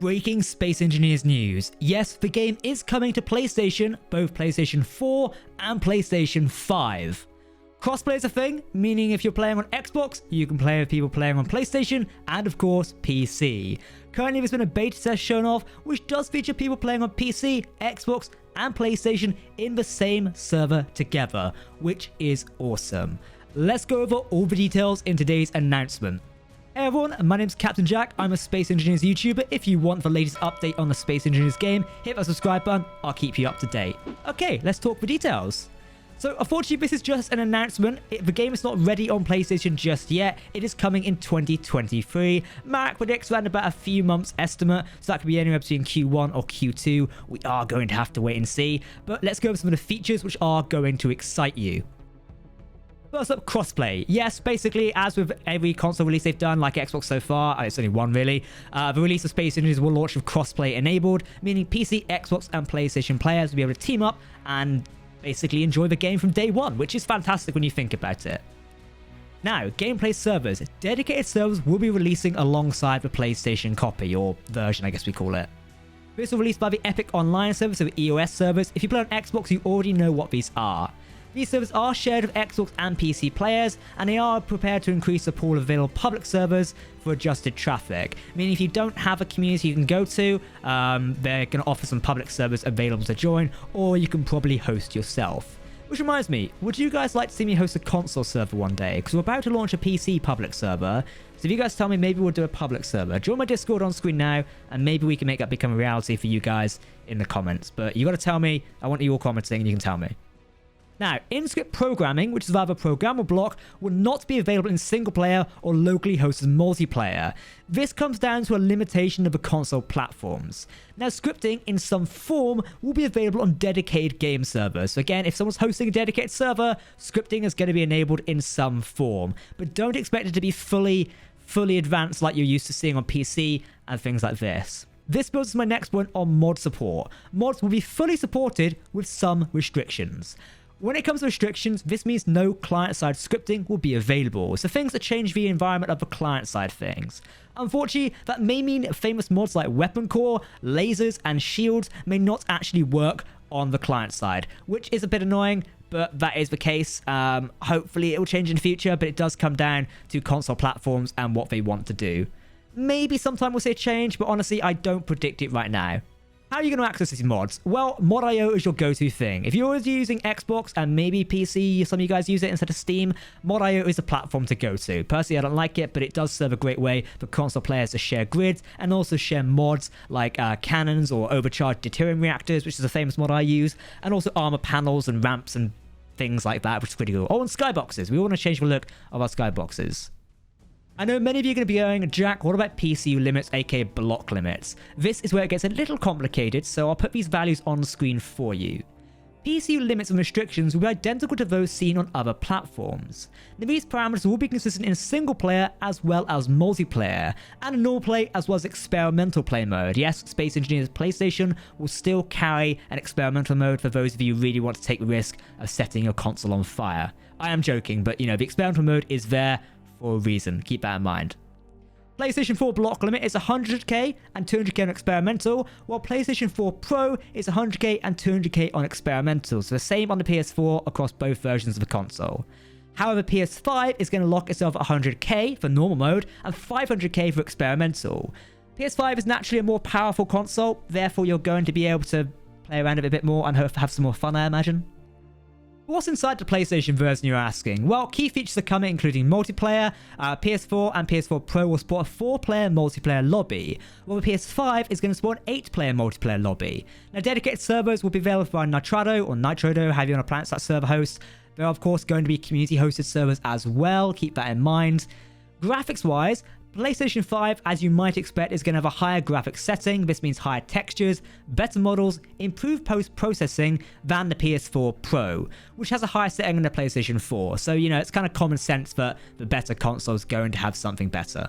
Breaking Space Engineers news. Yes, the game is coming to PlayStation, both PlayStation 4 and PlayStation 5. Crossplay is a thing, meaning if you're playing on Xbox, you can play with people playing on PlayStation and of course PC. Currently there's been a beta test shown off which does feature people playing on PC, Xbox and PlayStation in the same server together, which is awesome. Let's go over all the details in today's announcement. Hey everyone, my name's Captain Jack, I'm a Space Engineers YouTuber. If you want the latest update on the Space Engineers game, hit that subscribe button, I'll keep you up to date. Okay, let's talk the details. So unfortunately this is just an announcement. The game is not ready on PlayStation just yet. It is coming in 2023. Mark predicts around about a few months estimate, so that could be anywhere between Q1 or Q2. We are going to have to wait and see, but let's go over some of the features which are going to excite you. First up, crossplay. Yes, basically, as with every console release they've done, like Xbox so far, it's only one really, the release of Space Engineers will launch with crossplay enabled, meaning PC, Xbox, and PlayStation players will be able to team up and basically enjoy the game from day one, which is fantastic when you think about it. Now, gameplay servers. Dedicated servers will be releasing alongside the PlayStation copy, or version, I guess we call it. This will be released by the Epic Online servers, so the EOS servers. If you play on Xbox, you already know what these are. These servers are shared with Xbox and PC players, and they are prepared to increase the pool of available public servers for adjusted traffic. Meaning if you don't have a community you can go to, they're going to offer some public servers available to join, or you can probably host yourself. Which reminds me, would you guys like to see me host a console server one day? Because we're about to launch a PC public server. So if you guys tell me, maybe we'll do a public server. Join my Discord on screen now, and maybe we can make that become a reality for you guys in the comments. But you got to tell me. I want you all commenting, and you can tell me. Now, in-script programming, which is rather a programmable block, will not be available in single-player or locally hosted multiplayer. This comes down to a limitation of the console platforms. Now, scripting in some form will be available on dedicated game servers. So again, if someone's hosting a dedicated server, scripting is going to be enabled in some form. But don't expect it to be fully advanced like you're used to seeing on PC and things like this. This builds my next point on mod support. Mods will be fully supported with some restrictions. When it comes to restrictions, this means no client-side scripting will be available, so things that change the environment of the client-side things. Unfortunately, that may mean famous mods like weapon core, lasers, and shields may not actually work on the client side, which is a bit annoying, but that is the case. Hopefully it will change in the future, but it does come down to console platforms and what they want to do. Maybe sometime we'll see a change, but honestly, I don't predict it right now. How are you going to access these mods? Well, Mod.io is your go-to thing. If you're already using Xbox and maybe PC, some of you guys use it instead of Steam, Mod.io is the platform to go to. Personally, I don't like it, but it does serve a great way for console players to share grids and also share mods like cannons or overcharged deuterium reactors, which is a famous mod I use, and also armor panels and ramps and things like that, which is pretty cool. Oh, and skyboxes. We want to change the look of our skyboxes. I know many of you are going to be going, Jack, what about PCU limits, aka block limits? This is where it gets a little complicated, so I'll put these values on the screen for you. PCU limits and restrictions will be identical to those seen on other platforms. Now, these parameters will be consistent in single player as well as multiplayer, and in normal play as well as experimental play mode. Yes, Space Engineers PlayStation will still carry an experimental mode for those of you who really want to take the risk of setting your console on fire. I am joking, but you know, the experimental mode is there for a reason. Keep that in mind. PlayStation 4 block limit is 100k and 200k on experimental, while PlayStation 4 Pro is 100k and 200k on experimental, so the same on the PS4 across both versions of the console. However, PS5 is going to lock itself at 100k for normal mode and 500k for experimental. PS5 is naturally a more powerful console, therefore you're going to be able to play around with it a bit more and have some more fun, I imagine. What's inside the PlayStation version, you're asking? Well, key features are coming, including multiplayer. PS4 and PS4 Pro will support a 4-player multiplayer lobby, while the PS5 is going to support an 8-player multiplayer lobby. Now, dedicated servers will be available by Nitrado or Nitrodo, however you want to pronounce that server host. There are, of course, going to be community-hosted servers as well. Keep that in mind. Graphics-wise, PlayStation 5, as you might expect, is going to have a higher graphics setting. This means higher textures, better models, improved post-processing than the PS4 Pro, which has a higher setting than the PlayStation 4. So, you know, it's kind of common sense that the better console is going to have something better.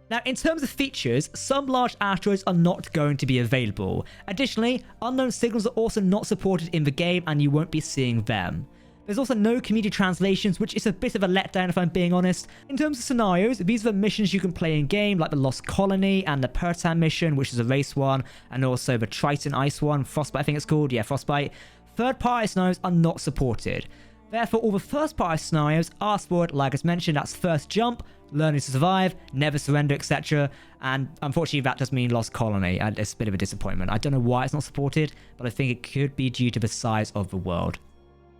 Now, in terms of features, some large asteroids are not going to be available. Additionally, unknown signals are also not supported in the game and you won't be seeing them. There's also no community translations, which is a bit of a letdown if I'm being honest. In terms of scenarios, these are the missions you can play in game, like the Lost Colony and the Pertan mission, which is a race one, and also the Triton Ice one, Frostbite I think it's called, yeah, Frostbite. Third-party scenarios are not supported. Therefore, all the first-party scenarios are supported, like as mentioned, that's First Jump, Learning to Survive, Never Surrender, etc. And unfortunately, that does mean Lost Colony, and it's a bit of a disappointment. I don't know why it's not supported, but I think it could be due to the size of the world.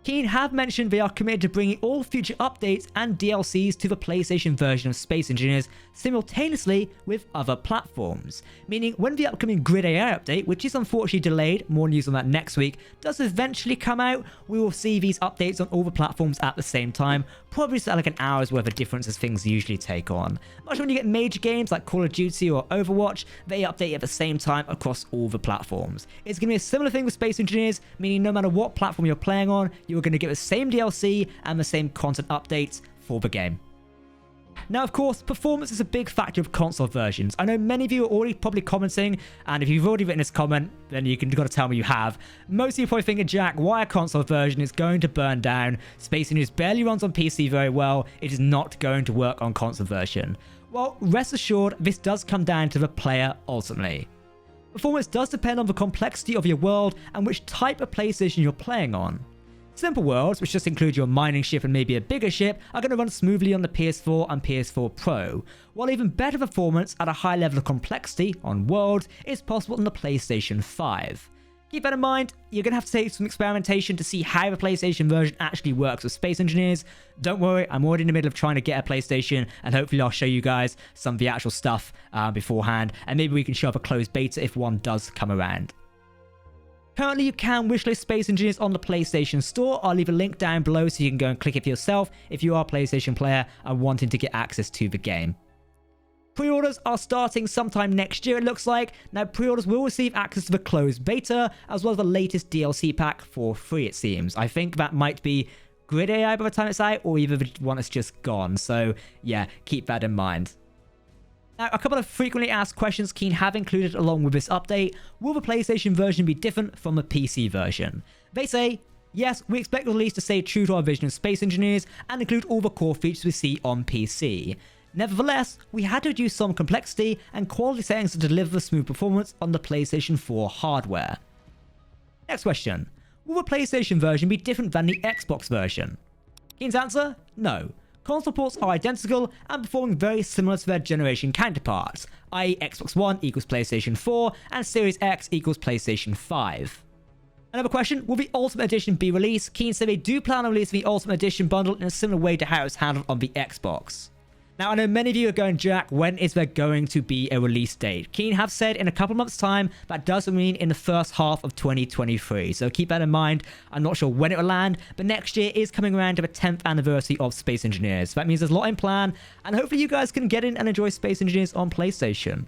Keen have mentioned they are committed to bringing all future updates and DLCs to the PlayStation version of Space Engineers simultaneously with other platforms. Meaning when the upcoming Grid AI update, which is unfortunately delayed, more news on that next week, does eventually come out, we will see these updates on all the platforms at the same time, probably just at like an hour's worth of difference as things usually take on. Much when you get major games like Call of Duty or Overwatch, they update at the same time across all the platforms. It's going to be a similar thing with Space Engineers, meaning no matter what platform you're playing on, you're going to get the same DLC and the same content updates for the game. Now, of course, performance is a big factor of console versions. I know many of you are already probably commenting, and if you've already written this comment, then you've got to tell me you have. Most of you are probably thinking, Jack, why a console version is going to burn down? Space Engineers barely runs on PC very well. It is not going to work on console version. Well, rest assured, this does come down to the player ultimately. Performance does depend on the complexity of your world and which type of PlayStation you're playing on. Simple worlds, which just include your mining ship and maybe a bigger ship, are going to run smoothly on the PS4 and PS4 Pro, while even better performance at a high level of complexity on worlds is possible on the PlayStation 5. Keep that in mind, you're going to have to take some experimentation to see how the PlayStation version actually works with Space Engineers. Don't worry, I'm already in the middle of trying to get a PlayStation, and hopefully I'll show you guys some of the actual stuff beforehand, and maybe we can show up a closed beta if one does come around. Currently, you can wishlist Space Engineers on the PlayStation Store. I'll leave a link down below so you can go and click it for yourself if you are a PlayStation player and wanting to get access to the game. Pre-orders are starting sometime next year, it looks like. Now, pre-orders will receive access to the closed beta, as well as the latest DLC pack for free, it seems. I think that might be Grid AI by the time it's out, or either the one that's just gone. So, yeah, keep that in mind. Now, a couple of frequently asked questions Keen have included along with this update. Will the PlayStation version be different from the PC version? They say, yes, we expect the release to stay true to our vision of Space Engineers and include all the core features we see on PC. Nevertheless, we had to reduce some complexity and quality settings to deliver the smooth performance on the PlayStation 4 hardware. Next question. Will the PlayStation version be different than the Xbox version? Keen's answer? No. Console ports are identical and performing very similar to their generation counterparts, i.e. Xbox One equals PlayStation 4 and Series X equals PlayStation 5. Another question, will the Ultimate Edition be released? Keen said they do plan on releasing the Ultimate Edition bundle in a similar way to how it's handled on the Xbox. Now, I know many of you are going, Jack, when is there going to be a release date? Keen have said in a couple of months' time, that does mean in the first half of 2023. So keep that in mind. I'm not sure when it will land, but next year is coming around to the 10th anniversary of Space Engineers. So that means there's a lot in plan, and hopefully you guys can get in and enjoy Space Engineers on PlayStation.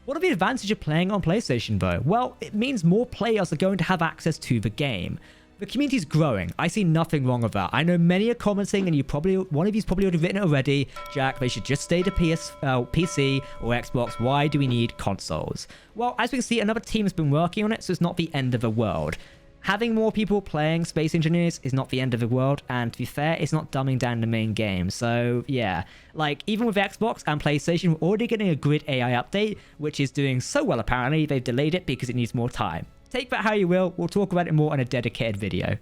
What are the advantages of playing on PlayStation, though? Well, it means more players are going to have access to the game. The community is growing. I see nothing wrong with that. I know many are commenting, and one of you's probably already written it already. Jack, they should just stay to PC or Xbox. Why do we need consoles? Well, as we can see, another team has been working on it, so it's not the end of the world. Having more people playing Space Engineers is not the end of the world, and to be fair, it's not dumbing down the main game. So, yeah. Like, even with Xbox and PlayStation, we're already getting a Grid AI update, which is doing so well apparently, they've delayed it because it needs more time. Take that how you will, we'll talk about it more in a dedicated video.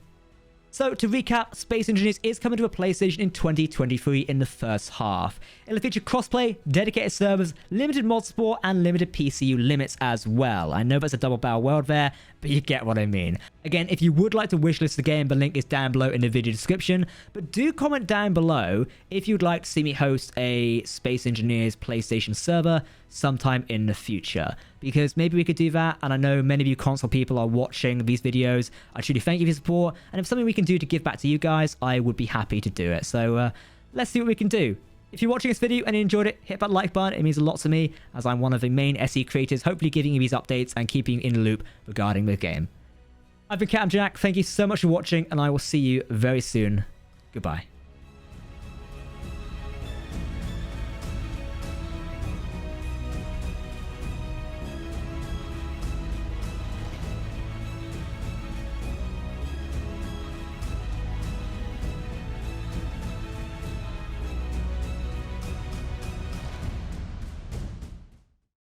So, to recap, Space Engineers is coming to a PlayStation in 2023 in the first half. It'll feature crossplay, dedicated servers, limited mod support, and limited PCU limits as well. I know that's a double barrel world there, but you get what I mean. Again, if you would like to wishlist the game, the link is down below in the video description, but do comment down below if you'd like to see me host a Space Engineers PlayStation server sometime in the future, because maybe we could do that. And I know many of you console people are watching these videos. I truly thank you for your support, and if something we can do to give back to you guys, I would be happy to do it. So let's see what we can do. If you're watching this video and you enjoyed it, hit that like button. It means a lot to me, as I'm one of the main SE creators, hopefully giving you these updates and keeping you in the loop regarding the game. I've been Captain Jack. Thank you so much for watching, and I will see you very soon. Goodbye.